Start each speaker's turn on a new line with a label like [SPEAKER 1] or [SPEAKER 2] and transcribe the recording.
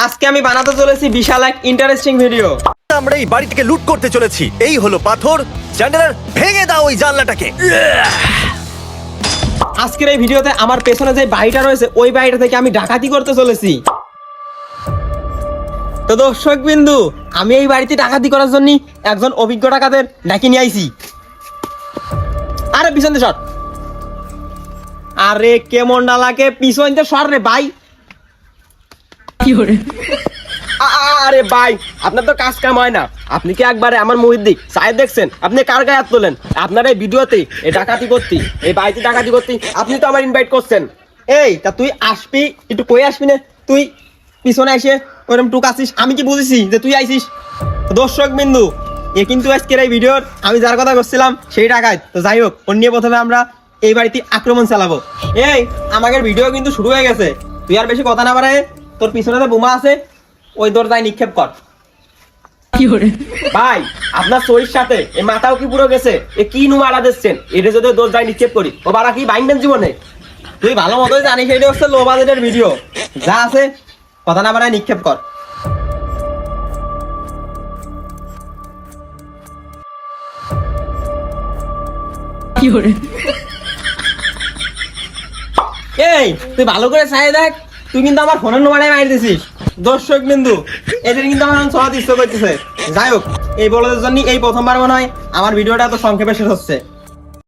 [SPEAKER 1] আজকে আমি বানাতে চলেছি বিশাল এক ইন্টারেস্টিং ভিডিও।
[SPEAKER 2] আমরা এই বাড়িটাকে লুট করতে চলেছি। এই হলো পাথর। চ্যান্ডেলার, ভেঙে দাও ওই জানলাটাকে।
[SPEAKER 1] আজকের এই ভিডিওতে আমার পেছনে যে বাড়িটা রয়েছে ওই বাড়িটা থেকে আমি ডাকাতি করতে চলেছি। তো দর্শক বিন্দু, আমি এই বাড়িতে ডাকাতি করার জন্য একজন অভিজ্ঞ ডাকাতের ডাকি নিয়ে আইছি। আরে পিছন দিয়ে সর। আরে কেমন ডালাকে পিছন দিয়ে সর রে ভাই। আরে ভাই, আপনার তো কাজ কাম হয় না। আপনি কি একবারে আমার মুহির দিক সাইড দেখছেন? আপনি কার গায়ে হাত তোলেন? আপনার এই ভিডিওতে এই ডাকাতি করতি, এই বাড়িতে ডাকাতি করতি, আপনি তো আমার ইনভাইট করছেন। এই তা তুই আসবি, একটু কই আসবি না? তুই পিছনে এসে ওরকম টুক আসিস, আমি কি বুঝেছি যে তুই আইসিস? দর্শক বিন্দু, এ কিন্তু আজকের এই ভিডিওর আমি যার কথা করছিলাম সেই ডাকাত। তো যাই হোক, ওর নিয়ে প্রথমে আমরা এই বাড়িতে আক্রমণ চালাবো। এই আমাদের ভিডিও কিন্তু শুরু হয়ে গেছে। তুই আর বেশি কথা না বাড়ায় তোর পিছনে যে বোমা আছে ওই দরজায় নিক্ষেপ কর। ভাই, আপনার শরীর সাথে এই মাথাও কি পুরো গেছে? এ কি নুমারা দিচ্ছেন? এটা যদি দরজায় নিক্ষেপ করি ও বাড়া কি বাইন্ডেন জীবনে? তুই ভালো মতোই জানিস এটা হচ্ছে লো বাজেটের ভিডিও। যা আছে কথা না বাড়ায় নিক্ষেপ কর। এই তুই ভালো করে চাই দেখ, তুই কিন্তু আমার ফোনের নোমারায় মারি দিছিস। দর্শক বিন্দু, এদের কিন্তু আমার সহজ ইচ্ছা করতেছে। যাই হোক, এই বলদের জন্য এই প্রথমবার মনে হয় আমার ভিডিওটা তো সংক্ষেপে শেষ হচ্ছে।